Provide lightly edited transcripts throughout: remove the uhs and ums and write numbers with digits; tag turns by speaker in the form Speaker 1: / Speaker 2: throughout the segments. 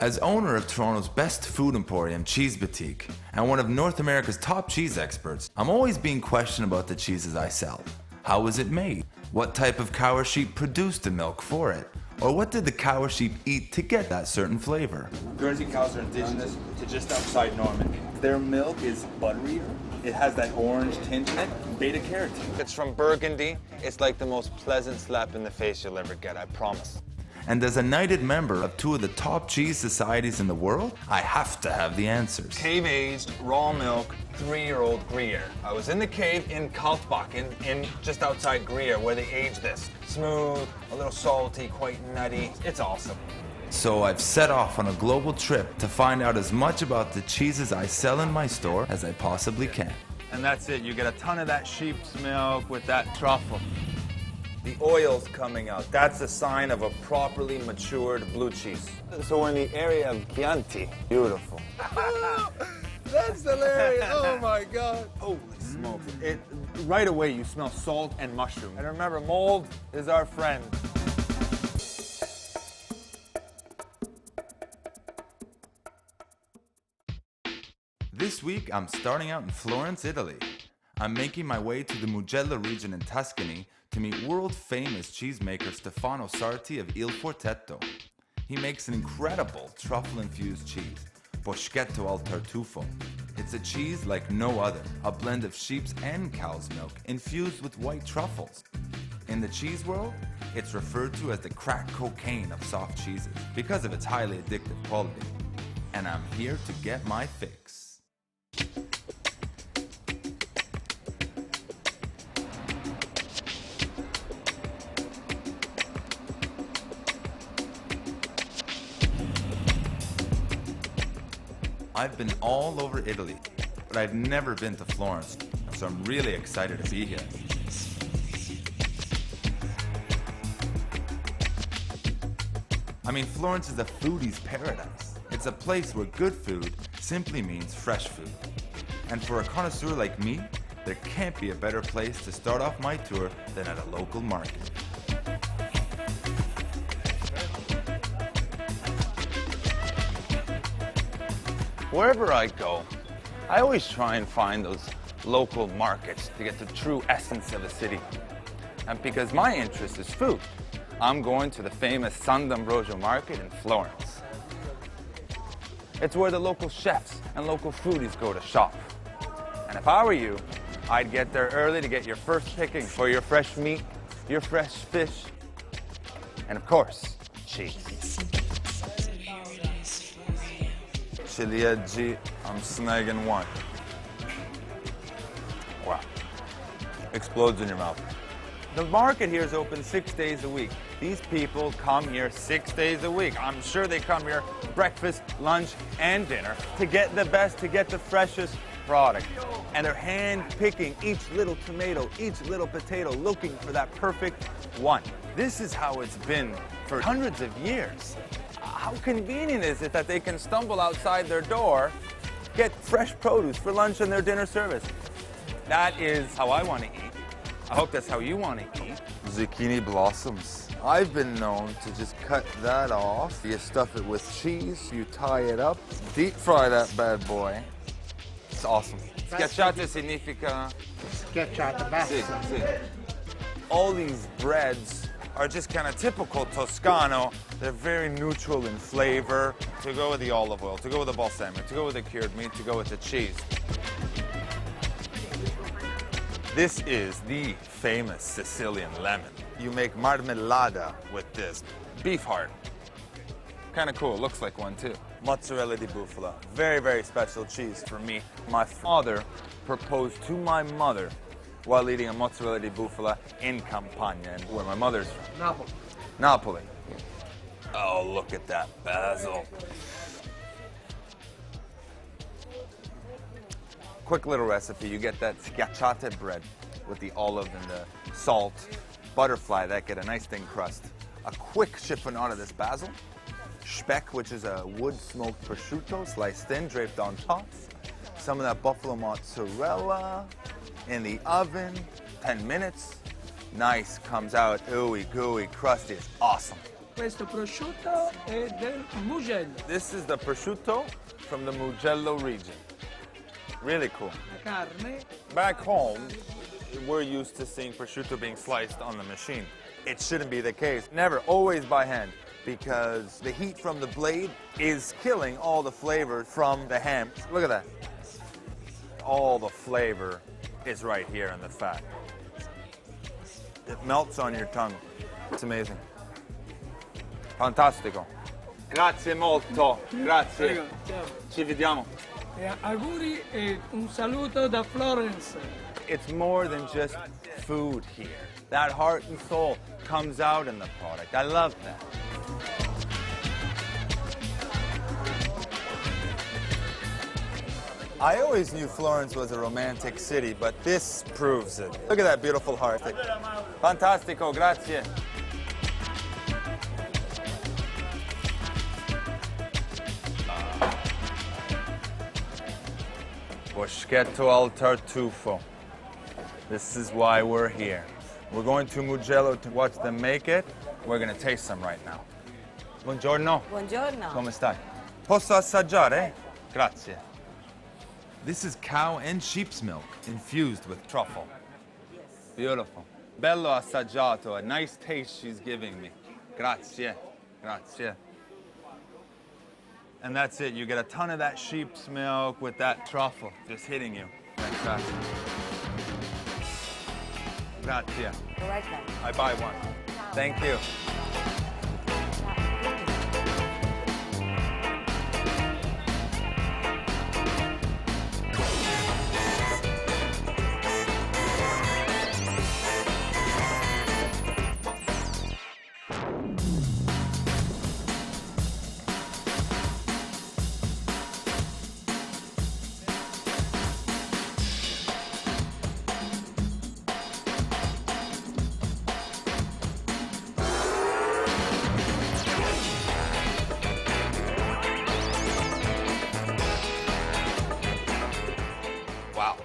Speaker 1: As owner of Toronto's best food emporium, Cheese Boutique, and one of North America's top cheese experts, I'm always being questioned about the cheeses I sell. How was it made? What type of cow or sheep produced the milk for it? Or what did the cow or sheep eat to get that certain flavor?
Speaker 2: Guernsey cows are indigenous to just outside Normandy. Their milk is butterier. It has that orange tint in it, beta carotene.
Speaker 3: It's from Burgundy. It's like the most pleasant slap in the face you'll ever get, I promise.
Speaker 1: And as a knighted member of two of the top cheese societies in the world, I have to have the answers.
Speaker 3: Cave-aged, raw milk, 3-year-old Gruyere. I was in the cave in Kaltbach, in just outside Gruyere, where they age this. Smooth, a little salty, quite nutty. It's awesome.
Speaker 1: So I've set off on a global trip to find out as much about the cheeses I sell in my store as I possibly can.
Speaker 2: And that's it. You get a ton of that sheep's milk with that truffle. The oil's coming out. That's a sign of a properly matured blue cheese.
Speaker 3: So we're in the area of Chianti. Beautiful.
Speaker 2: That's hilarious. Oh my God. Holy smokes. Right away you smell salt and mushroom. And remember, mold is our friend.
Speaker 1: This week I'm starting out in Florence, Italy. I'm making my way to the Mugello region in Tuscany to meet world-famous cheesemaker Stefano Sarti of Il Fortetto. He makes an incredible truffle-infused cheese, Boschetto al Tartufo. It's a cheese like no other, a blend of sheep's and cow's milk infused with white truffles. In the cheese world, it's referred to as the crack cocaine of soft cheeses because of its highly addictive quality. And I'm here to get my fix. I've been all over Italy, but I've never been to Florence, so I'm really excited to be here. I mean, Florence is a foodie's paradise. It's a place where good food simply means fresh food. And for a connoisseur like me, there can't be a better place to start off my tour than at a local market.
Speaker 3: Wherever I go, I always try and find those local markets to get the true essence of a city. And because my interest is food, I'm going to the famous San D'Ambrosio market in Florence. It's where the local chefs and local foodies go to shop. And if I were you, I'd get there early to get your first picking for your fresh meat, your fresh fish, and of course, cheese.
Speaker 2: Ciliegie, I'm snagging one. Wow. Explodes in your mouth. The market here is open 6 days a week. These people come here 6 days a week. I'm sure they come here breakfast, lunch, and dinner to get the best, to get the freshest product. And they're hand-picking each little tomato, each little potato, looking for that perfect one. This is how it's been for hundreds of years. How convenient is it that they can stumble outside their door, get fresh produce for lunch and their dinner service? That is how I want to eat. I hope that's how you want to eat.
Speaker 4: Zucchini blossoms. I've been known to just cut that off. You stuff it with cheese, you tie it up, deep fry that bad boy. It's awesome.
Speaker 3: Schiacciate significa...
Speaker 5: Schiacciata, basta.
Speaker 3: Sì, sì.
Speaker 2: All these breads are just kind of typical Toscano. They're very neutral in flavor. To go with the olive oil, to go with the balsamic, to go with the cured meat, to go with the cheese. This is the famous Sicilian lemon. You make marmellada with this. Beef heart.
Speaker 3: Kind of cool, looks like one too.
Speaker 2: Mozzarella di bufala. Very, very special cheese for me. My father proposed to my mother while eating a mozzarella di bufala in Campania, where my mother's from.
Speaker 5: Napoli.
Speaker 2: Napoli. Oh, look at that basil. Quick little recipe. You get that schiacciata bread with the olive and the salt, butterfly that get a nice thin crust. A quick chiffonata of this basil. Speck, which is a wood-smoked prosciutto sliced thin, draped on top. Some of that buffalo mozzarella in the oven. 10 minutes. Nice, comes out ooey gooey, crusty. It's awesome.
Speaker 5: Questo prosciutto è del Mugello.
Speaker 3: This is the prosciutto from the Mugello region. Really cool.
Speaker 5: La carne.
Speaker 3: Back home, we're used to seeing prosciutto being sliced on the machine. It shouldn't be the case. Never, always by hand, because the heat from the blade is killing all the flavor from the ham. Look at that. All the flavor is right here in the fat. It melts on your tongue. It's amazing. Fantastico. Grazie molto. Grazie.
Speaker 5: Prego, ciao.
Speaker 3: Ci vediamo.
Speaker 5: E auguri e un saluto da Florence.
Speaker 3: It's more than just food here. That heart and soul comes out in the product. I love that. I always knew Florence was a romantic city, but this proves it. Look at that beautiful heart. Fantastico, grazie. Boschetto al tartufo. This is why we're here. We're going to Mugello to watch them make it. We're gonna taste some right now. Buongiorno.
Speaker 6: Buongiorno.
Speaker 3: Come stai? Posso assaggiare? Grazie.
Speaker 1: This is cow and sheep's milk infused with
Speaker 3: Truffle. Beautiful. Bello assaggiato. A nice taste she's giving me. Grazie. Grazie. And that's it. You get a ton of that sheep's milk with that truffle just hitting you. Fantastic. Grazie.
Speaker 6: All right then.
Speaker 3: I buy one. Thank you. Wow.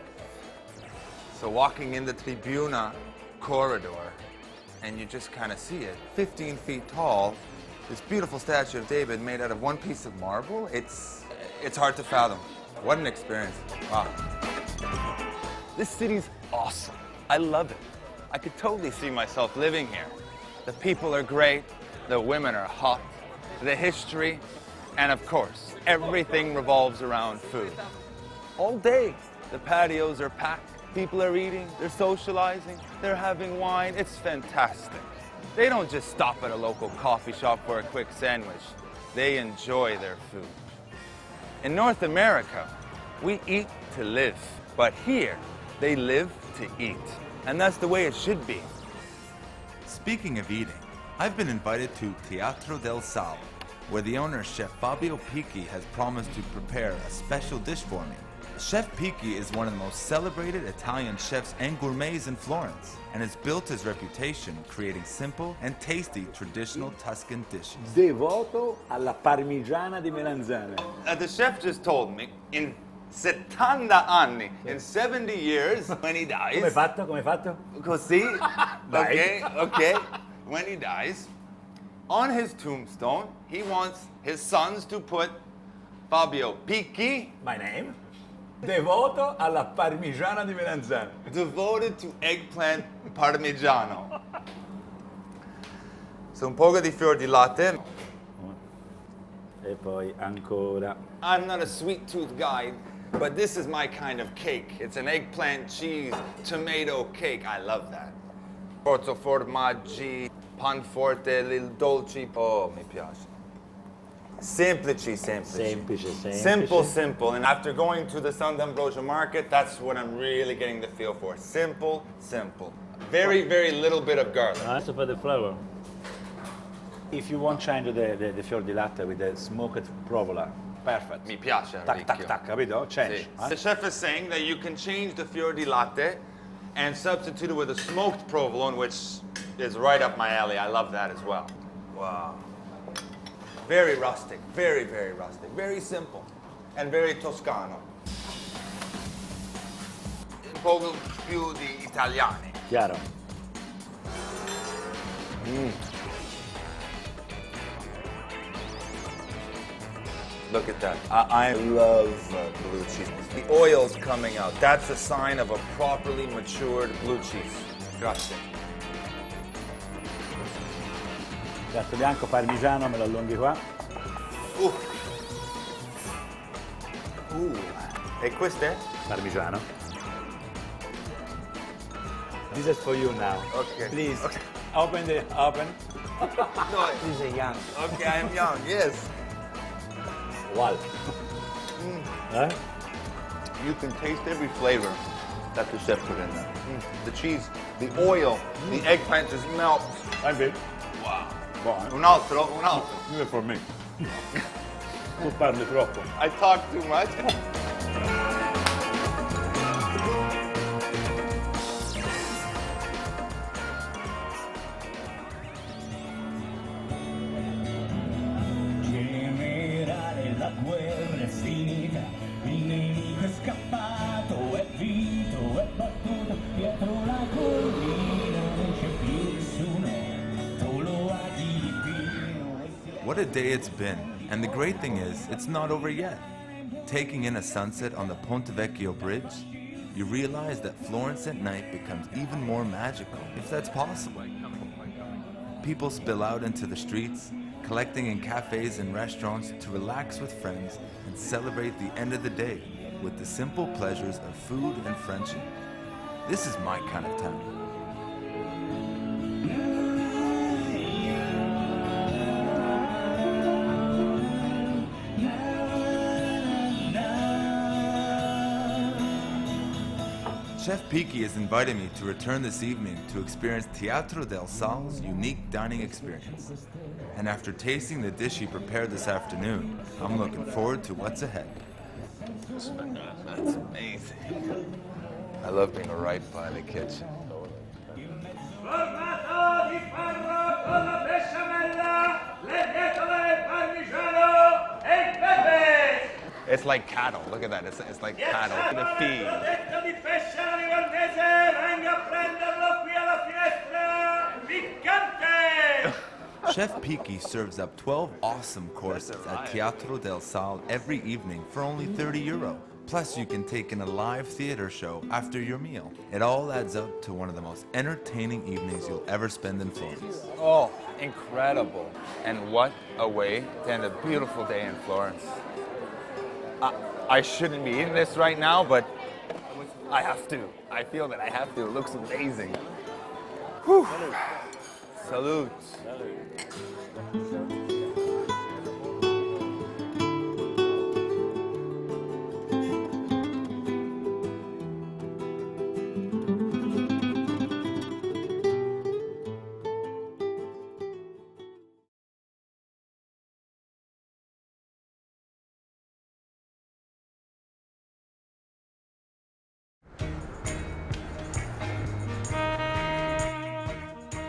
Speaker 3: So walking in the tribuna corridor, and you just kind of see it. 15 feet tall, this beautiful statue of David made out of one piece of marble. It's hard to fathom. What an experience. Wow. This city's awesome. I love it. I could totally see myself living here. The people are great, the women are hot, the history, and of course, everything revolves around food. All day, the patios are packed. People are eating, they're socializing, they're having wine. It's fantastic. They don't just stop at a local coffee shop for a quick sandwich. They enjoy their food. In North America, we eat to live. But here, they live to eat. And that's the way it should be.
Speaker 1: Speaking of eating, I've been invited to Teatro del Sal, where the owner, Chef Fabio Picchi, has promised to prepare a special dish for me. Chef Picchi is one of the most celebrated Italian chefs and gourmets in Florence, and has built his reputation creating simple and tasty traditional Tuscan dishes.
Speaker 7: Devoto alla parmigiana di melanzane.
Speaker 3: The chef just told me, in 70 anni, in 70 years, when he dies...
Speaker 7: Come fatto? Come fatto?
Speaker 3: Così? Okay. When he dies, on his tombstone, he wants his sons to put Fabio Picchi,
Speaker 7: My name? Devoto alla parmigiana di melanzane.
Speaker 3: devoted to eggplant parmigiano. So un poco di fior di latte.
Speaker 7: E poi ancora.
Speaker 3: I'm not a sweet tooth guy, but this is my kind of cake. It's an eggplant cheese tomato cake. I love that. Forzo formaggi, panforte, lil dolci. Oh, mi piace. Semplice.
Speaker 7: Semplice.
Speaker 3: Simple. And after going to the San D'Ambrosio market, that's what I'm really getting the feel for. Simple. Very, very little bit of garlic.
Speaker 7: Adesso for the flavor. If you want change the fior di latte with the smoked provola, perfect.
Speaker 3: Mi piace.
Speaker 7: Tac, capito? Change.
Speaker 3: Sì. The chef is saying that you can change the fior di latte and substitute it with a smoked provolone, which is right up my alley. I love that as well. Wow. Very rustic, very, very rustic, very simple, and very Toscano. Un poco più di italiani.
Speaker 7: Chiaro.
Speaker 3: Look at that. I love blue cheese. The oil's coming out. That's a sign of a properly matured blue cheese. Grazie.
Speaker 7: Gatto bianco parmigiano, me lo allunghi qua.
Speaker 3: E queste?
Speaker 7: Parmigiano. This is for you now.
Speaker 3: Okay.
Speaker 7: Please,
Speaker 3: Okay.
Speaker 7: open.
Speaker 3: No,
Speaker 7: This is young.
Speaker 3: okay, I'm young, yes.
Speaker 7: Wow.
Speaker 3: You can taste every flavor that the chef put in there. The cheese, the oil, the eggplant just melts.
Speaker 7: I'm big.
Speaker 3: Wow.
Speaker 7: Buono.
Speaker 3: Un altro.
Speaker 7: This is for me. Tu parli troppo.
Speaker 3: I talk too much.
Speaker 6: Generale, la guerra è finita, il nemico è scappato, è vinto, è battuto, dietro la collina non c'è più nessuno, tu lo adivino.
Speaker 1: What a day it's been, and the great thing is, it's not over yet. Taking in a sunset on the Ponte Vecchio Bridge, you realize that Florence at night becomes even more magical, if that's possible. People spill out into the streets, collecting in cafes and restaurants to relax with friends and celebrate the end of the day with the simple pleasures of food and friendship. This is my kind of town. Chef Piki has invited me to return this evening to experience Teatro del Sal's unique dining experience. And after tasting the dish he prepared this afternoon, I'm looking forward to what's ahead.
Speaker 3: That's amazing. I love being right by the kitchen.
Speaker 5: Formato di farro con la besciamella, le bietole, il parmigiano e il pepe.
Speaker 3: It's like cattle. Look at that. It's like cattle in a feed.
Speaker 5: Detto di pesce alla livornese, venga a prenderlo qui alla finestra, piccante.
Speaker 1: Chef Piki serves up 12 awesome courses at Teatro del Sal every evening for only €30. Plus, you can take in a live theater show after your meal. It all adds up to one of the most entertaining evenings you'll ever spend in Florence.
Speaker 3: Oh, incredible. And what a way to end a beautiful day in Florence. I shouldn't be eating this right now, but I have to. I feel that I have to. It looks amazing. Whew. Salute.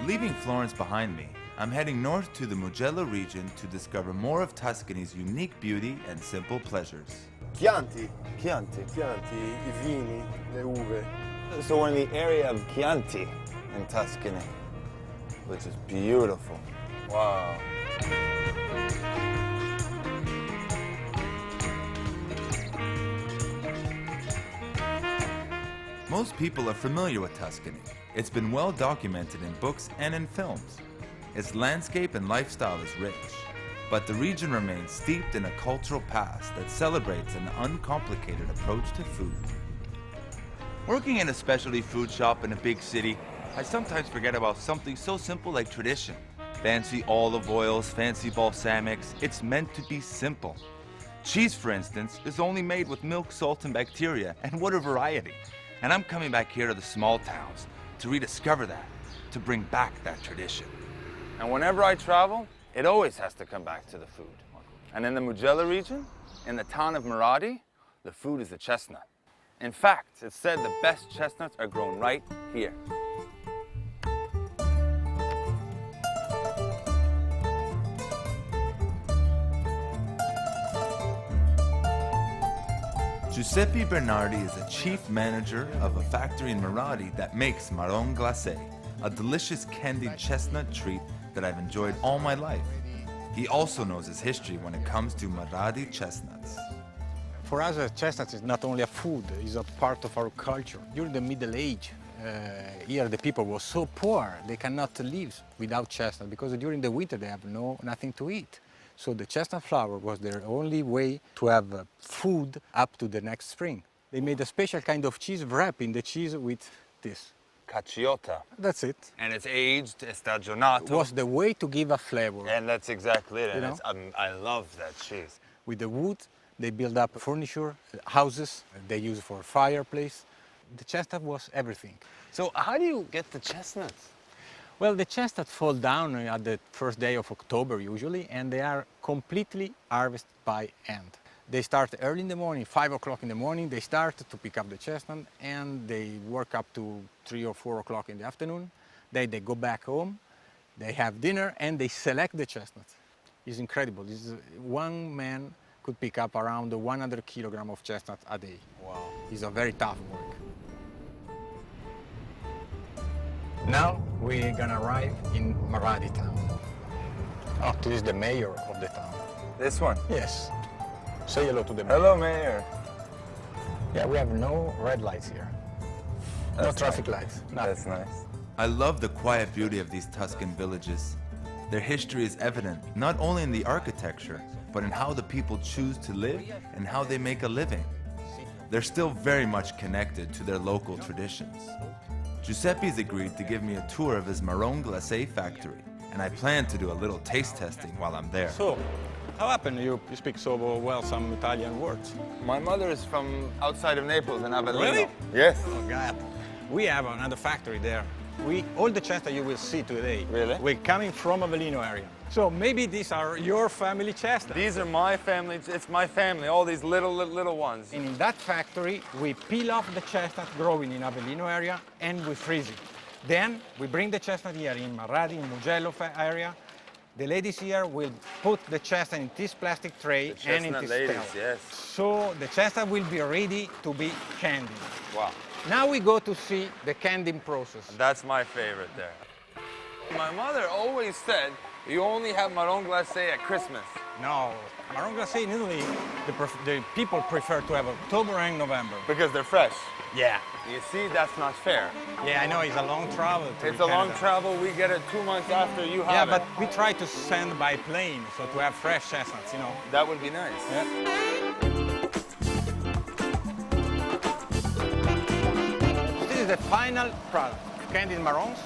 Speaker 1: Leaving Florence behind me, I'm heading north to the Mugello region to discover more of Tuscany's unique beauty and simple pleasures.
Speaker 4: Chianti,
Speaker 3: Chianti.
Speaker 4: i vini, le uve.
Speaker 3: So we're in the area of Chianti in Tuscany, which is beautiful. Wow.
Speaker 1: Most people are familiar with Tuscany. It's been well documented in books and in films. Its landscape and lifestyle is rich, but the region remains steeped in a cultural past that celebrates an uncomplicated approach to food. Working in a specialty food shop in a big city, I sometimes forget about something so simple like tradition. Fancy olive oils, fancy balsamics, it's meant to be simple. Cheese, for instance, is only made with milk, salt, and bacteria, and what a variety. And I'm coming back here to the small towns to rediscover that, to bring back that tradition.
Speaker 3: And whenever I travel, it always has to come back to the food. And in the Mugello region, in the town of Maradi, the food is the chestnut. In fact, it's said the best chestnuts are grown right here.
Speaker 1: Giuseppe Bernardi is a chief manager of a factory in Maradi that makes marron glacé, a delicious candied chestnut treat that I've enjoyed all my life. He also knows his history when it comes to Maradi chestnuts.
Speaker 8: For us, chestnuts is not only a food, it's a part of our culture. During the Middle Age, here the people were so poor, they cannot live without chestnut because during the winter they have nothing to eat. So the chestnut flour was their only way to have food up to the next spring. They made a special kind of cheese, wrapping the cheese with this.
Speaker 2: Cacciota.
Speaker 8: That's it.
Speaker 2: And it's aged, stagionato.
Speaker 8: Was the way to give a flavor.
Speaker 2: And that's exactly it.
Speaker 8: You
Speaker 2: And
Speaker 8: know?
Speaker 2: I love that cheese.
Speaker 8: With the wood, they build up furniture, houses, they use for fireplace. The chestnut was everything.
Speaker 2: So how do you get the chestnuts?
Speaker 8: Well, the chestnuts fall down at the first day of October usually, and they are completely harvested by hand. They start early in the morning, 5 o'clock in the morning, they start to pick up the chestnut, and they work up to 3 or 4 o'clock in the afternoon. Then they go back home, they have dinner, and they select the chestnut. It's incredible. One man could pick up around 100 kilograms of chestnut a day.
Speaker 2: Wow.
Speaker 8: It's a very tough work. Now we're gonna arrive in Maradi town. Oh, this is the mayor of the town.
Speaker 2: This one?
Speaker 8: Yes. Say hello to the mayor.
Speaker 2: Hello, Mayor.
Speaker 8: Yeah, we have no red lights here. No
Speaker 2: That's
Speaker 8: traffic
Speaker 2: nice.
Speaker 8: lights. Nothing.
Speaker 2: That's nice.
Speaker 1: I love the quiet beauty of these Tuscan villages. Their history is evident not only in the architecture, but in how the people choose to live and how they make a living. They're still very much connected to their local traditions. Giuseppe's agreed to give me a tour of his marron glacé factory, and I plan to do a little taste testing while I'm there.
Speaker 8: So, how happened you speak so well some Italian words?
Speaker 2: My mother is from outside of Naples in Avellino.
Speaker 8: Really?
Speaker 2: Yes.
Speaker 8: Oh God. We have another factory there. All the chestnut you will see today,
Speaker 2: Really?
Speaker 8: we're coming from Avellino area. So maybe these are your family chestnuts.
Speaker 2: These are my family. It's my family. All these little ones.
Speaker 8: And in that factory, we peel off the chestnut growing in Avellino area and we freeze it. Then we bring the chestnut here in Maradi, in Mugello area. The ladies here will put the chestnut in this plastic tray
Speaker 2: The
Speaker 8: and in
Speaker 2: chestnut
Speaker 8: this
Speaker 2: ladies,
Speaker 8: pail.
Speaker 2: yes.
Speaker 8: So the chestnut will be ready to be candied.
Speaker 2: Wow.
Speaker 8: Now we go to see the candying process.
Speaker 2: That's my favorite there. My mother always said you only have marron glacé at Christmas.
Speaker 8: No, marron glacé in Italy, the people prefer to have October and November.
Speaker 2: Because they're fresh.
Speaker 8: Yeah.
Speaker 2: You see, that's not fair.
Speaker 8: Yeah, I know, it's a long travel to
Speaker 2: It's a long
Speaker 8: Canada.
Speaker 2: travel. We get it 2 months after you
Speaker 8: Yeah,
Speaker 2: have
Speaker 8: but
Speaker 2: it.
Speaker 8: we try to send by plane, so to have fresh chestnuts, you know.
Speaker 2: That would be nice.
Speaker 8: This is the final product, candied marrons.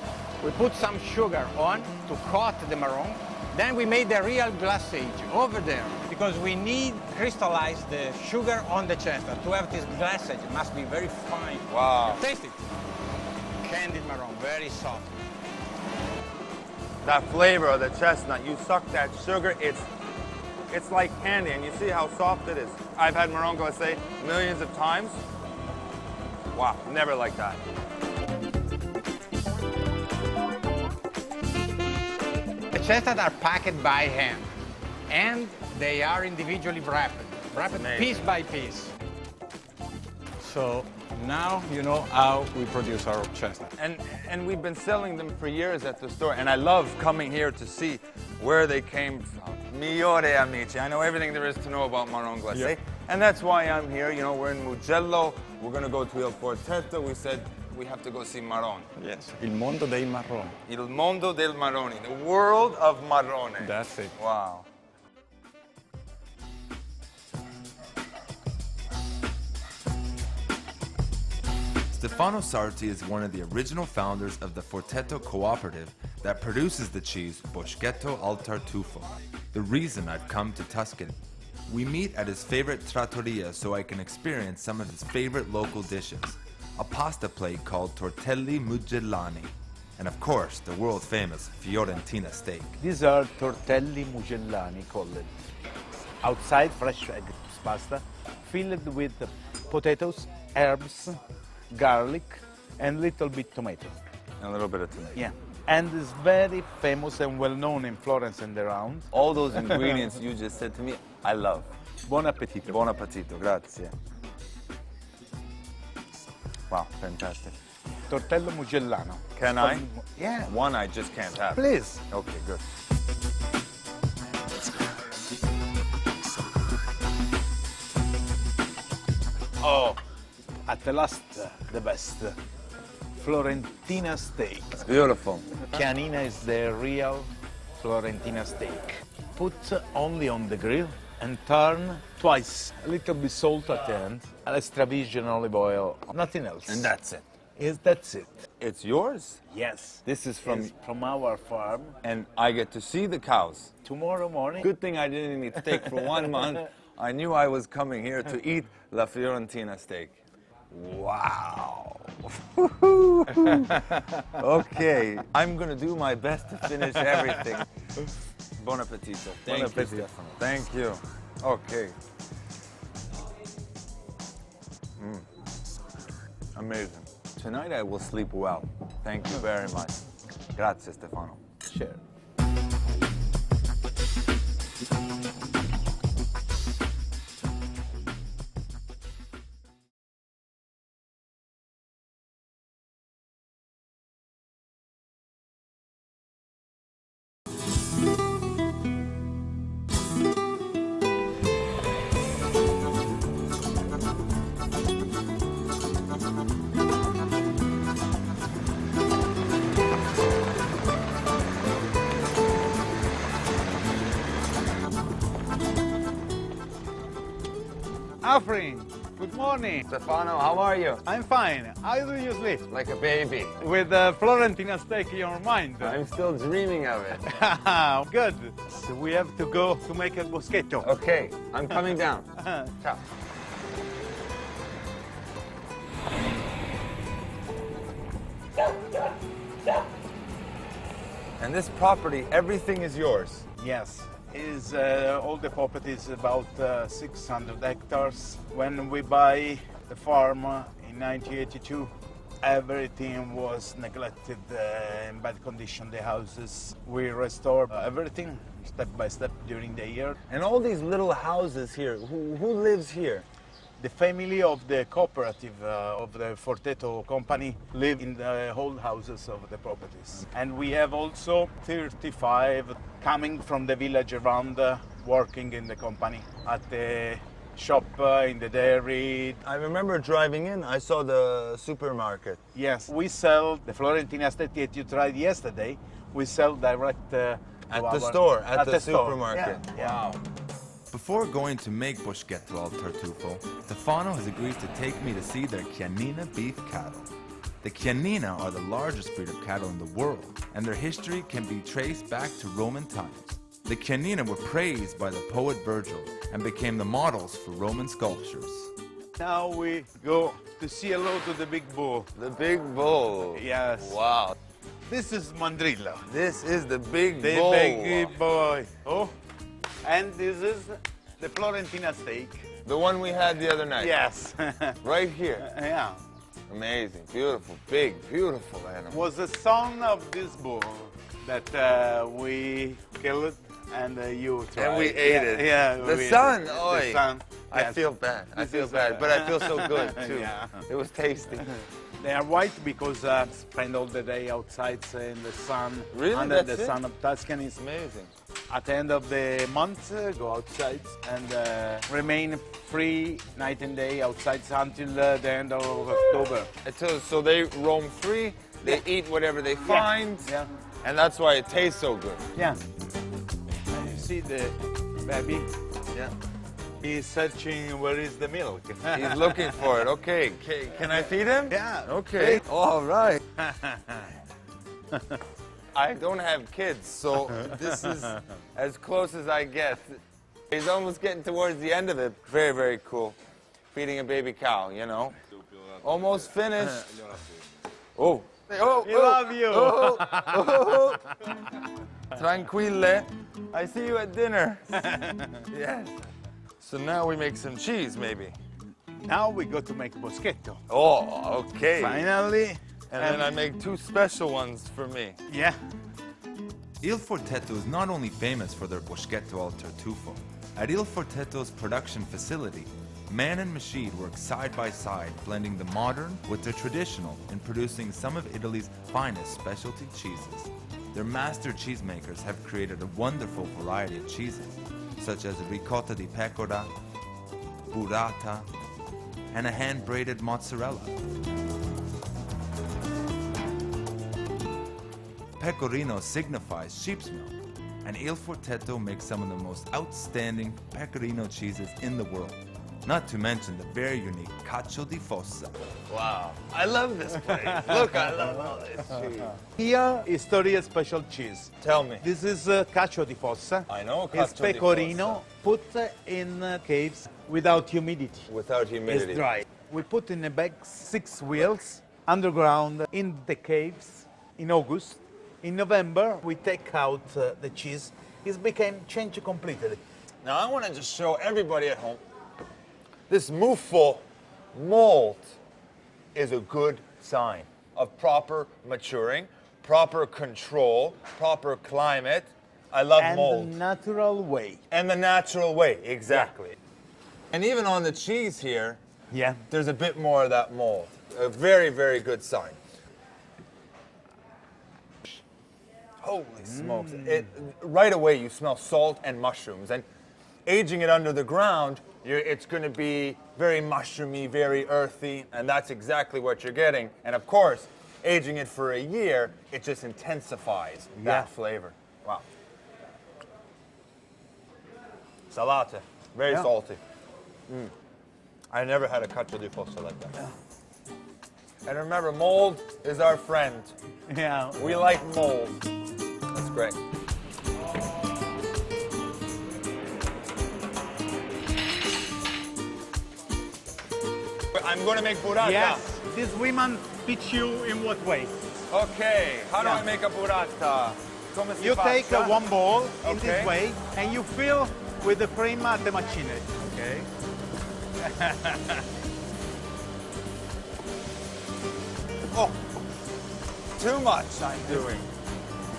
Speaker 8: We put some sugar on to coat the marron. Then we made the real glassage over there because we need crystallize the sugar on the chestnut. To have this glassage, it must be very fine.
Speaker 2: Wow.
Speaker 8: Taste it. Candied marron, very soft.
Speaker 2: That flavor of the chestnut, you suck that sugar, it's like candy, and you see how soft it is. I've had marron glacé millions of times. Wow, never like that.
Speaker 8: The chestnuts are packed by hand, and they are individually wrapped
Speaker 2: amazing.
Speaker 8: piece by piece. So now you know how we produce our chestnut.
Speaker 2: And we've been selling them for years at the store, and I love coming here to see where they came from. Migliore amici, I know everything there is to know about marron glacé, and that's why I'm here. You know, we're in Mugello, we're gonna go to Il Forteto. We said we have to go see marron.
Speaker 8: Yes, il mondo dei marroni.
Speaker 2: Il mondo del marroni, the world of marrone.
Speaker 8: That's it.
Speaker 2: Wow.
Speaker 1: Stefano Sarti is one of the original founders of the Forteto cooperative that produces the cheese Boschetto al Tartufo. The reason I've come to Tuscany. We meet at his favorite trattoria so I can experience some of his favorite local dishes. A pasta plate called tortelli mugellani, and of course the world famous Fiorentina steak.
Speaker 9: These are tortelli mugellani called. Outside fresh egg pasta, filled with potatoes, herbs, garlic, and little bit tomato.
Speaker 2: A little bit of tomato.
Speaker 9: Yeah. And it's very famous and well known in Florence and around.
Speaker 2: All those ingredients you just said to me, I love.
Speaker 9: Buon appetito.
Speaker 2: Buon appetito, grazie. Wow, fantastic.
Speaker 9: Tortello mugellano.
Speaker 2: Can I?
Speaker 9: Yeah.
Speaker 2: One I just can't have.
Speaker 9: Please.
Speaker 2: Okay, good.
Speaker 9: Oh, at the last, the best. Florentina steak.
Speaker 3: Beautiful.
Speaker 9: Chianina is the real Florentina steak. Put only on the grill and turn twice. A little bit salt at the end, an extra virgin olive oil, nothing else.
Speaker 3: And that's it.
Speaker 9: That's it.
Speaker 3: It's yours?
Speaker 9: Yes.
Speaker 3: This is from,
Speaker 9: It's from our farm.
Speaker 3: and I get to see the cows.
Speaker 9: Tomorrow morning.
Speaker 3: Good thing I didn't eat steak for 1 month. I knew I was coming here to eat La Fiorentina steak. Wow. Okay, I'm gonna do my best to finish everything. Buon appetito. Thank you, Stefano.
Speaker 4: Thank you. Okay.
Speaker 3: Amazing. Tonight I will sleep well. Thank you very much. Grazie, Stefano.
Speaker 9: Sure. Afrim, good morning.
Speaker 3: Stefano, how are you?
Speaker 9: I'm fine. How do you sleep?
Speaker 3: Like a baby.
Speaker 9: With the Florentina steak in your mind?
Speaker 3: I'm still dreaming of it.
Speaker 9: Good. So we have to go to make a boschetto.
Speaker 3: Okay, I'm coming down. Ciao. And this property, everything is yours.
Speaker 9: Yes. Is all the property is about 600 hectares. When we buy the farm in 1982, everything was neglected, in bad condition, the houses. We restore everything step by step during the year.
Speaker 3: And all these little houses here, who lives here?
Speaker 9: The family of the cooperative of the Forteto company live in the old houses of the properties. And we have also 35 coming from the village around, working in the company at the shop, in the dairy.
Speaker 3: I remember driving in, I saw the supermarket.
Speaker 9: Yes, we sell the Florentina steak that you tried yesterday. We sell direct
Speaker 3: At the store, at the
Speaker 9: store.
Speaker 3: supermarket.
Speaker 9: Yeah.
Speaker 3: Wow.
Speaker 1: Before going to make boschetto al tartufo, Stefano has agreed to take me to see their Chianina beef cattle. The Chianina are the largest breed of cattle in the world, and their history can be traced back to Roman times. The Chianina were praised by the poet Virgil and became the models for Roman sculptures.
Speaker 9: Now we go to say hello to the big bull.
Speaker 3: The big bull.
Speaker 9: Yes.
Speaker 3: Wow.
Speaker 9: This is Mandrillo.
Speaker 3: This is the big
Speaker 9: The
Speaker 3: bull.
Speaker 9: big boy. Oh, and this is the Florentina steak.
Speaker 3: The one we had the other night.
Speaker 9: Yes.
Speaker 3: Right here.
Speaker 9: Yeah.
Speaker 3: Amazing, beautiful, big, beautiful animal.
Speaker 9: Was the son of this bull that we killed and you tried.
Speaker 3: And we ate it.
Speaker 9: Yeah.
Speaker 3: The
Speaker 9: we
Speaker 3: son.
Speaker 9: ate it.
Speaker 3: Oy.
Speaker 9: The son.
Speaker 3: I
Speaker 9: Yes.
Speaker 3: feel bad. I
Speaker 9: This
Speaker 3: feel
Speaker 9: is,
Speaker 3: bad, but I feel so good too.
Speaker 9: Yeah.
Speaker 3: It was tasty.
Speaker 9: They are white because spend all the day outside in the sun.
Speaker 3: Really?
Speaker 9: Under
Speaker 3: That's
Speaker 9: the
Speaker 3: it?
Speaker 9: sun of Tuscany.
Speaker 3: It's amazing.
Speaker 9: At the end of the month, go outside and remain free night and day outside until the end of October.
Speaker 3: So they roam free. They eat whatever they find,
Speaker 9: Yeah.
Speaker 3: and that's why it tastes so good.
Speaker 9: Yeah. And you see the baby?
Speaker 3: Yeah.
Speaker 9: He's searching where is the milk.
Speaker 3: He's looking for it. Okay. Can I feed him?
Speaker 9: Yeah.
Speaker 3: Okay. All right. I don't have kids, so this is as close as I get. He's almost getting towards the end of it. Very, very cool. Feeding a baby cow, you know. Almost finished. Oh. Oh,
Speaker 9: We love you.
Speaker 3: Oh. Tranquille. I see you at dinner. Yes. So now we make some cheese, maybe.
Speaker 9: Now we go to make boschetto.
Speaker 3: Oh, okay.
Speaker 9: Finally.
Speaker 3: And then I make two special ones for me.
Speaker 9: Yeah.
Speaker 1: Il Forteto is not only famous for their boschetto al tartufo. At Il Forteto's production facility, man and machine work side by side, blending the modern with the traditional in producing some of Italy's finest specialty cheeses. Their master cheesemakers have created a wonderful variety of cheeses, such as ricotta di pecora, burrata, and a hand-braided mozzarella. Pecorino signifies sheep's milk, and Il Forteto makes some of the most outstanding pecorino cheeses in the world. Not to mention the very unique Cacio di Fossa.
Speaker 3: Wow, I love this place. Look, I love all this cheese.
Speaker 9: Here is Storia's special cheese.
Speaker 3: Tell me.
Speaker 9: This is Cacio di Fossa.
Speaker 3: I know
Speaker 9: It's
Speaker 3: Cacio di
Speaker 9: pecorino put in caves without humidity.
Speaker 3: Without humidity.
Speaker 9: It's dry. We put in a bag 6 wheels underground in the caves in August. In November, we take out the cheese. It became changed completely.
Speaker 3: Now I want to just show everybody at home. This muffo mold is a good sign of proper maturing, proper control, proper climate. I love mold.
Speaker 9: And the natural way.
Speaker 3: And the natural way, exactly. And even on the cheese here,
Speaker 9: Yeah.
Speaker 3: there's a bit more of that mold. A very, very good sign. Holy smokes. Right away you smell salt and mushrooms. And aging it under the ground, it's going to be very mushroomy, very earthy, and that's exactly what you're getting. And of course, aging it for a year, it just intensifies that flavor. Wow. Salate, very salty. I never had a cacio di fossa like that. And remember, mold is our friend.
Speaker 9: Yeah.
Speaker 3: We like mold. That's great. I'm going to make burrata.
Speaker 9: Yes. This woman teach you in what way.
Speaker 3: Okay, how do I make a burrata? Come si
Speaker 9: You
Speaker 3: faccia?
Speaker 9: take one bowl in
Speaker 3: Okay.
Speaker 9: this way and you fill with the prima de macine.
Speaker 3: Okay. Oh, too much I'm doing.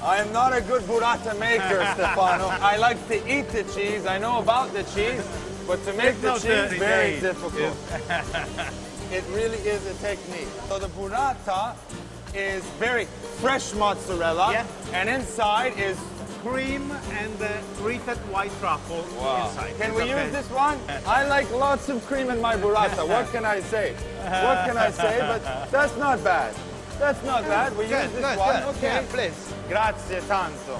Speaker 3: I am not a good burrata maker, Stefano. I like to eat the cheese. I know about the cheese, but to make
Speaker 9: It's
Speaker 3: the
Speaker 9: not
Speaker 3: cheese,
Speaker 9: dirty,
Speaker 3: very
Speaker 9: Dave.
Speaker 3: difficult. It really is a technique. So the burrata is very fresh mozzarella,
Speaker 9: Yeah.
Speaker 3: and inside is
Speaker 9: Cream and treated white truffle inside.
Speaker 3: Can
Speaker 9: It's
Speaker 3: we
Speaker 9: okay.
Speaker 3: use this one? I like lots of cream in my burrata. What can I say? What can I say? But that's not bad. That's not bad. We use this one. Okay.
Speaker 9: Yeah, please.
Speaker 3: Grazie tanto.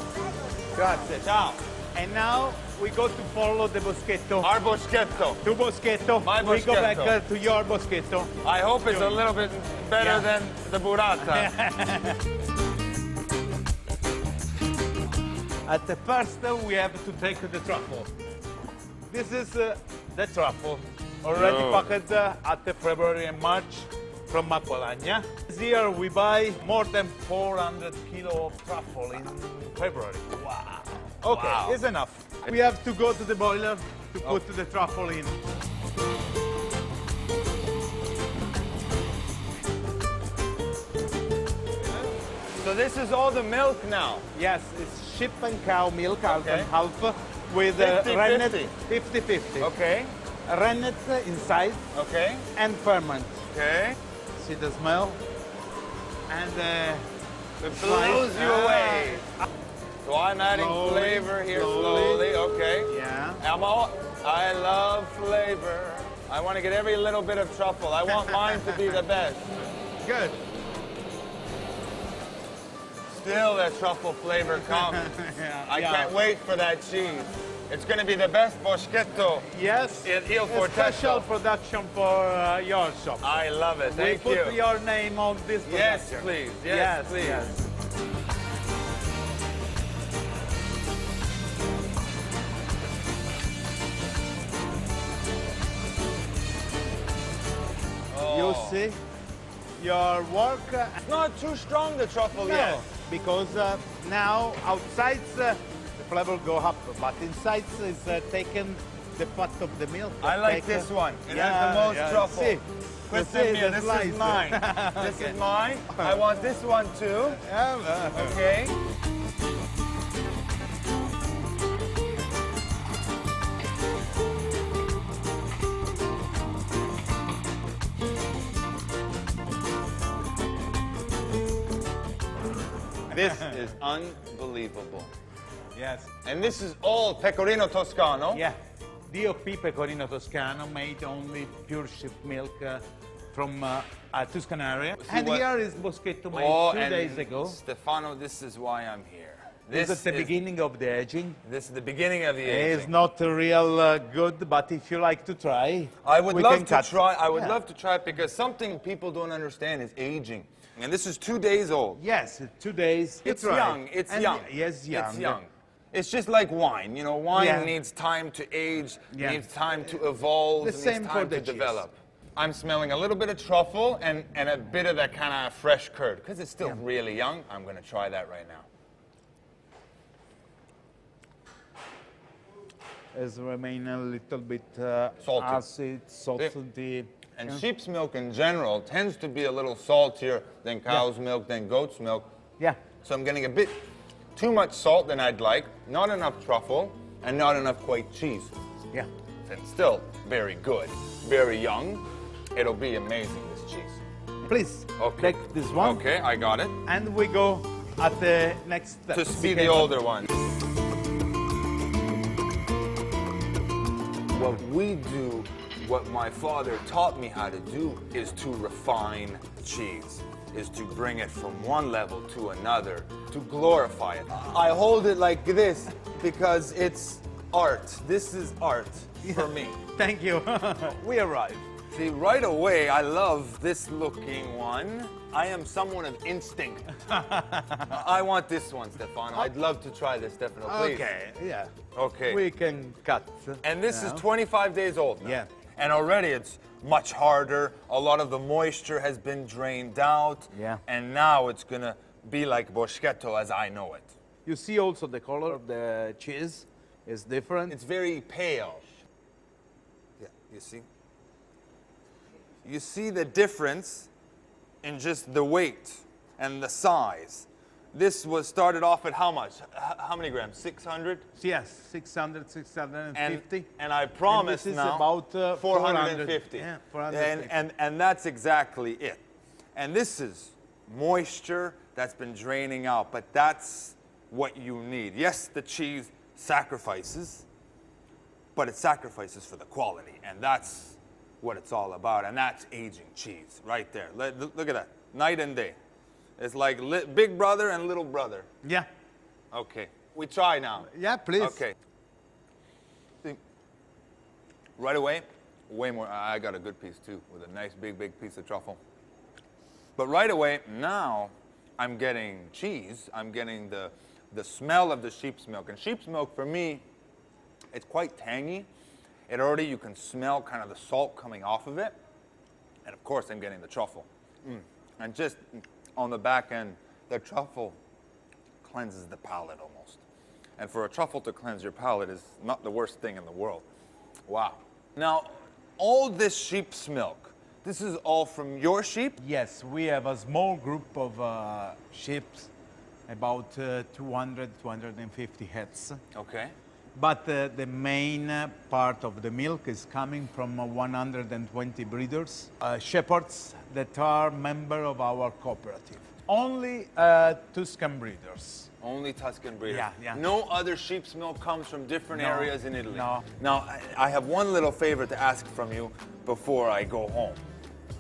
Speaker 3: Grazie. Ciao.
Speaker 9: And now we go to follow the boschetto.
Speaker 3: Our boschetto.
Speaker 9: To boschetto.
Speaker 3: My
Speaker 9: We go back
Speaker 3: boschetto.
Speaker 9: to your boschetto.
Speaker 3: I hope it's a little bit better than the burrata.
Speaker 9: At the first, we have to take the truffle. This is the truffle, already packed at the February and March from Magualagna. This year we buy more than 400 kilo of truffle in February. Wow. Okay,
Speaker 3: Wow.
Speaker 9: it's enough. We have to go to the boiler to put the truffle in.
Speaker 3: So this is all the milk now.
Speaker 9: Yes, it's sheep and cow milk, half
Speaker 3: Okay.
Speaker 9: and half, with
Speaker 3: 50-50.
Speaker 9: rennet 50-50.
Speaker 3: Okay.
Speaker 9: Rennet inside
Speaker 3: Okay.
Speaker 9: and ferment.
Speaker 3: Okay.
Speaker 9: See the smell? And
Speaker 3: It blows you away. So I'm adding
Speaker 9: Slowly,
Speaker 3: flavor here
Speaker 9: slowly.
Speaker 3: slowly. Okay.
Speaker 9: yeah.
Speaker 3: I love flavor. I want to get every little bit of truffle. I want mine to be the best.
Speaker 9: Good.
Speaker 3: Still, that truffle flavor comes. I
Speaker 9: Yeah.
Speaker 3: can't wait for that cheese. It's going to be the best boschetto.
Speaker 9: Yes.
Speaker 3: In Il
Speaker 9: a
Speaker 3: Forteto.
Speaker 9: special production for your shop.
Speaker 3: I love it. Thank
Speaker 9: we
Speaker 3: you.
Speaker 9: put your name on this
Speaker 3: Yes,
Speaker 9: production.
Speaker 3: please. Yes, please.
Speaker 9: Yes. You see, your work
Speaker 3: Not too strong, the truffle yet.
Speaker 9: no, because now outside the flavor go up, but inside is taken the fat of the milk.
Speaker 3: I like
Speaker 9: Take,
Speaker 3: this one. It
Speaker 9: yeah,
Speaker 3: has the most
Speaker 9: yeah,
Speaker 3: truffle.
Speaker 9: see.
Speaker 3: Listen
Speaker 9: see
Speaker 3: here,
Speaker 9: the
Speaker 3: this
Speaker 9: slice.
Speaker 3: is mine. This is mine. I want this one too.
Speaker 9: Yeah,
Speaker 3: Okay. This is unbelievable.
Speaker 9: yes.
Speaker 3: And this is all pecorino toscano.
Speaker 9: Yeah. DOP Pecorino Toscano, made only pure sheep milk from Tuscan area. And
Speaker 3: what-
Speaker 9: here is Boschetto made 2
Speaker 3: and
Speaker 9: days ago.
Speaker 3: Stefano, this is why I'm here.
Speaker 9: This is the beginning of the aging.
Speaker 3: This is the beginning of the aging.
Speaker 9: It's not real good, but if you like to try,
Speaker 3: I would
Speaker 9: we
Speaker 3: love
Speaker 9: can
Speaker 3: to
Speaker 9: cut.
Speaker 3: try. I would
Speaker 9: Yeah.
Speaker 3: love to try it because something people don't understand is aging. And this is 2 days old.
Speaker 9: Yes, 2 days.
Speaker 3: It's
Speaker 9: Try.
Speaker 3: young. It's
Speaker 9: And
Speaker 3: young.
Speaker 9: Yes, young.
Speaker 3: It's young. It's just like wine. You know, wine
Speaker 9: Yeah.
Speaker 3: needs time to age,
Speaker 9: Yeah.
Speaker 3: needs time to evolve,
Speaker 9: The
Speaker 3: needs
Speaker 9: same
Speaker 3: time
Speaker 9: for
Speaker 3: to
Speaker 9: the cheese.
Speaker 3: develop. I'm smelling a little bit of truffle and a bit of that kind of fresh curd. Because it's still really young, I'm going to try that right now.
Speaker 9: It's remain a little bit
Speaker 3: Salty.
Speaker 9: acid, salty.
Speaker 3: And sheep's milk in general tends to be a little saltier than cow's milk, than goat's milk.
Speaker 9: Yeah.
Speaker 3: So I'm getting a bit too much salt than I'd like, not enough truffle, and not enough white cheese.
Speaker 9: Yeah.
Speaker 3: And still very good, very young. It'll be amazing, this cheese.
Speaker 9: Please
Speaker 3: Okay.
Speaker 9: take this one,
Speaker 3: Okay, I got it.
Speaker 9: and we go at the next step.
Speaker 3: To see the older one. What we do, what my father taught me how to do, is to refine cheese, is to bring it from one level to another, to glorify it. I hold it like this because it's art. This is art for me.
Speaker 9: Thank you. We arrived.
Speaker 3: See, right away, I love this looking one. I am someone of instinct. I want this one, Stefano. I'd love to try this, Stefano, please.
Speaker 9: Okay. Yeah.
Speaker 3: Okay.
Speaker 9: We can cut.
Speaker 3: And this is
Speaker 9: now.
Speaker 3: 25 days old now.
Speaker 9: Yeah.
Speaker 3: And already it's much harder. A lot of the moisture has been drained out.
Speaker 9: Yeah.
Speaker 3: And now it's gonna be like boschetto as I know it.
Speaker 9: You see also the color of the cheese is different.
Speaker 3: It's very pale. Yeah, you see? You see the difference in just the weight and the size. This was started off at how much? How many grams? 600?
Speaker 9: Yes, 600, 650.
Speaker 3: And I promise
Speaker 9: this is
Speaker 3: now
Speaker 9: about
Speaker 3: 450.
Speaker 9: Yeah, 450.
Speaker 3: And that's exactly it. And this is moisture that's been draining out, but that's what you need. Yes, the cheese sacrifices, but it sacrifices for the quality, and that's what it's all about, and that's aging cheese right there. Look at that, night and day. It's like big brother and little brother.
Speaker 9: Yeah.
Speaker 3: Okay, we try now.
Speaker 9: Yeah, please.
Speaker 3: Okay. See, right away, way more. I got a good piece too, with a nice big piece of truffle. But right away, now I'm getting cheese. I'm getting the smell of the sheep's milk. And sheep's milk, for me, it's quite tangy. It already, you can smell kind of the salt coming off of it. And of course, I'm getting the truffle. And just on the back end, the truffle cleanses the palate almost. And for a truffle to cleanse your palate is not the worst thing in the world. Wow. Now, all this sheep's milk, this is all from your sheep?
Speaker 9: Yes, we have a small group of sheep, about 200, 250 heads.
Speaker 3: Okay.
Speaker 9: But the main part of the milk is coming from 120 breeders, shepherds that are member of our cooperative. Only Tuscan breeders.
Speaker 3: Only Tuscan breeders.
Speaker 9: Yeah, yeah.
Speaker 3: No other sheep's milk comes from different
Speaker 9: No,
Speaker 3: areas in Italy.
Speaker 9: no.
Speaker 3: Now, I have one little favor to ask from you before I go home.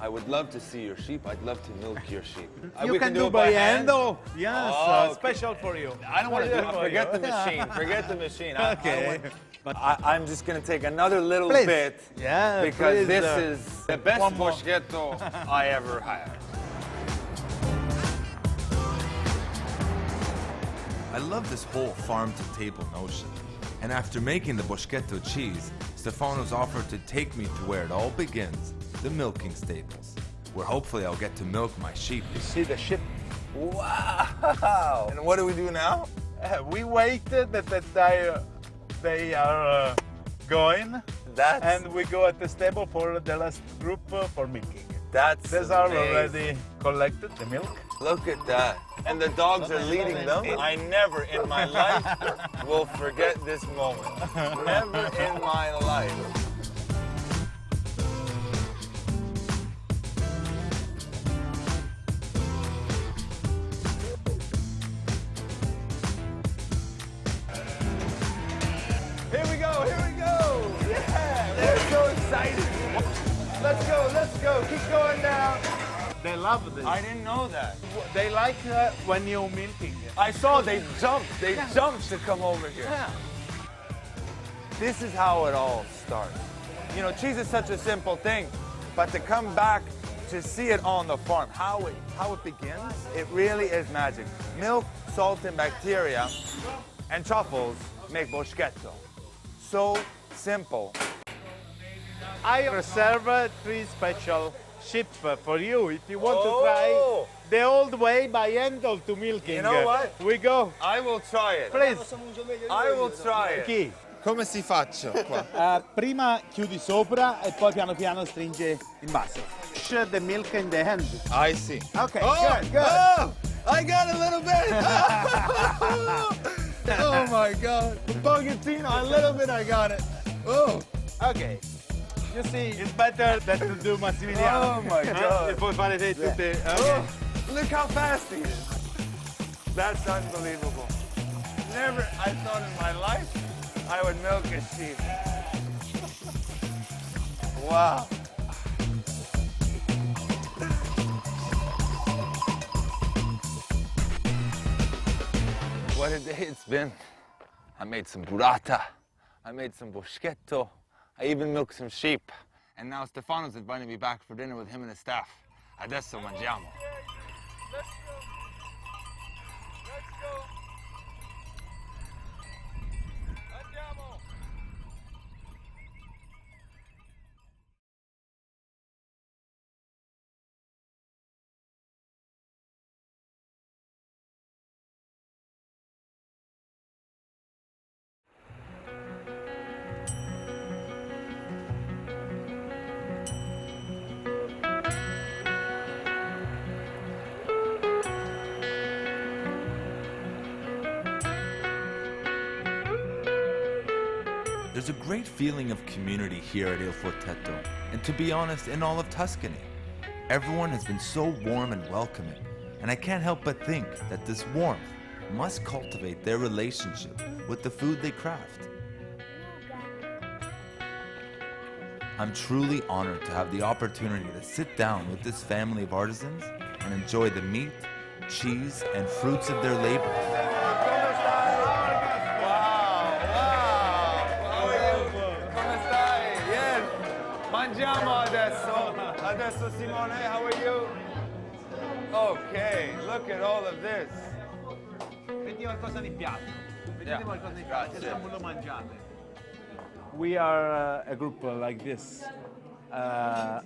Speaker 3: I would love to see your sheep. I'd love to milk your sheep.
Speaker 9: You
Speaker 3: We
Speaker 9: can
Speaker 3: do
Speaker 9: do
Speaker 3: it
Speaker 9: by
Speaker 3: hand?
Speaker 9: hand. Oh, yes,
Speaker 3: Oh, okay.
Speaker 9: special for you.
Speaker 3: I don't want to do it.
Speaker 9: For
Speaker 3: Forget
Speaker 9: you.
Speaker 3: the machine. Forget the machine. I don't
Speaker 9: Okay.
Speaker 3: want- I'm just going to take another little
Speaker 9: Please.
Speaker 3: bit.
Speaker 9: Yeah,
Speaker 3: Because
Speaker 9: please,
Speaker 3: this is the best
Speaker 9: one more.
Speaker 3: boschetto I ever had.
Speaker 1: I love this whole farm-to-table notion. And after making the boschetto cheese, Stefano's offered to take me to where it all begins, the milking stables, where hopefully I'll get to milk my sheep.
Speaker 9: You see the sheep?
Speaker 3: Wow! And what do we do now?
Speaker 9: We waited that they are going,
Speaker 3: That's
Speaker 9: and we go at the stable for the last group for milking.
Speaker 3: that's
Speaker 9: These are
Speaker 3: amazing.
Speaker 9: already collected, the milk.
Speaker 3: Look at that. And the dogs are leading them. I never in my life will forget this moment. Never in my life.
Speaker 9: Here we go, here we go! They love this.
Speaker 2: I didn't know that.
Speaker 9: They like when you're milking.
Speaker 2: I saw they jumped to come over here.
Speaker 9: Yeah.
Speaker 2: This is how it all starts. You know, cheese is such a simple thing, but to come back to see it on the farm, how it begins, it really is magic. Milk, salt, and bacteria, and truffles make boschetto. So simple.
Speaker 9: I reserve 3 special sheep for you if you want to
Speaker 2: Oh.
Speaker 9: try the old way by hand or to milking.
Speaker 2: You know what?
Speaker 9: We go.
Speaker 2: I will try it.
Speaker 9: Please.
Speaker 2: I will try it.
Speaker 9: Chi?
Speaker 4: Come si faccio qua?
Speaker 9: Prima chiudi sopra e poi piano piano stringe in basso. Share the milk in the hand.
Speaker 4: I see.
Speaker 9: Okay,
Speaker 4: Oh,
Speaker 9: good, good.
Speaker 4: oh, I got a little bit. Oh my God. Pochettino, a little bit I got it. Oh.
Speaker 9: Okay. You see, it's better than to do Massimiliano.
Speaker 2: Oh my God.
Speaker 9: E poi fare te tutte.
Speaker 2: Oh, look how fast he is. That's unbelievable. Never, I thought in my life I would milk a sheep. Wow. What a day it's been. I made some burrata. I made some boschetto. I even milked some sheep. And now Stefano's inviting me back for dinner with him and his staff. Adesso mangiamo.
Speaker 1: There's a great feeling of community here at Il Forteto, and to be honest, in all of Tuscany. Everyone has been so warm and welcoming, and I can't help but think that this warmth must cultivate their relationship with the food they craft. I'm truly honored to have the opportunity to sit down with this family of artisans and enjoy the meat, cheese, and fruits of their labor.
Speaker 2: Mangiamo adesso. Adesso Simone, how are you? Okay, look at all of this.
Speaker 9: Metti qualcosa di piatto.
Speaker 2: Yeah.
Speaker 9: Mettete qualcosa di piatto.
Speaker 2: Grazie.
Speaker 9: Adesso lo mangiate. We are a group like this.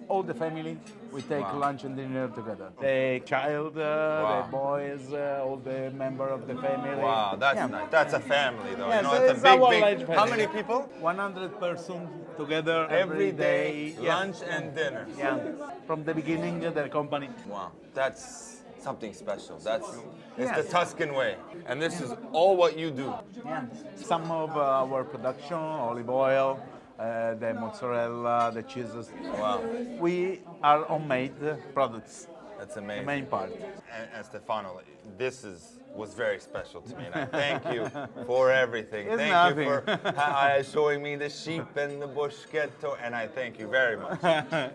Speaker 9: All the family, we take
Speaker 2: Wow.
Speaker 9: lunch and dinner together. The child,
Speaker 2: Wow.
Speaker 9: the boys, all the member of the family.
Speaker 2: Wow, that's
Speaker 9: Yeah.
Speaker 2: nice. That's a family, though.
Speaker 9: Yeah,
Speaker 2: you know,
Speaker 9: so
Speaker 2: it's
Speaker 9: it's
Speaker 2: a
Speaker 9: our
Speaker 2: big,
Speaker 9: large
Speaker 2: big.
Speaker 9: family.
Speaker 2: How many people?
Speaker 9: 100 persons together
Speaker 2: Every day,
Speaker 9: Yeah.
Speaker 2: lunch and dinner.
Speaker 9: Yeah, from the beginning, the company.
Speaker 2: Wow, that's something special. It's
Speaker 9: Yes.
Speaker 2: the Tuscan way, and this is all what you do.
Speaker 9: Yeah. Some of our production, olive oil, the mozzarella, the cheeses.
Speaker 2: Wow,
Speaker 9: We are homemade products,
Speaker 2: that's
Speaker 9: the
Speaker 2: amazing.
Speaker 9: main part.
Speaker 2: And Stefano, this was very special to me. And I thank you for everything.
Speaker 9: It's
Speaker 2: Thank
Speaker 9: nothing.
Speaker 2: you for showing me the sheep and the boschetto, and I thank you very much.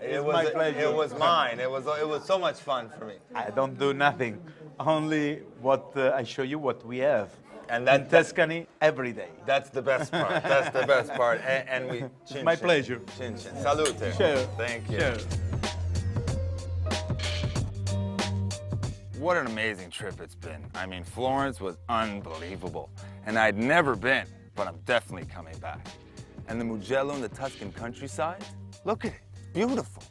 Speaker 9: It's my pleasure.
Speaker 2: It was mine. It was so much fun for me.
Speaker 9: I don't do nothing, only what I show you what we have.
Speaker 2: And
Speaker 9: In Tuscany, every day.
Speaker 2: That's the best part. That's the best part. And we. Chin,
Speaker 9: My
Speaker 2: chin.
Speaker 9: pleasure.
Speaker 2: Chin chin. Salute.
Speaker 9: Sure.
Speaker 2: Thank you.
Speaker 9: Sure.
Speaker 2: What an amazing trip it's been. I mean, Florence was unbelievable. And I'd never been, but I'm definitely coming back. And the Mugello in the Tuscan countryside, look at it, beautiful.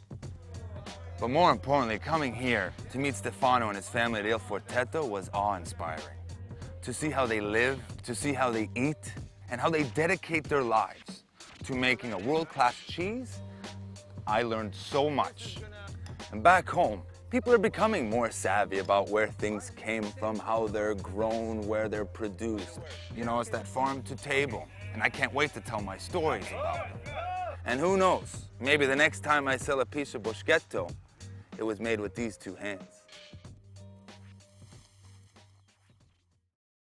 Speaker 2: But more importantly, coming here to meet Stefano and his family at Il Forteto was awe-inspiring. To see how they live, to see how they eat, and how they dedicate their lives to making a world-class cheese, I learned so much. And back home, people are becoming more savvy about where things came from, how they're grown, where they're produced. You know, it's that farm to table, and I can't wait to tell my stories about it. And who knows, maybe the next time I sell a piece of boschetto, it was made with these two hands.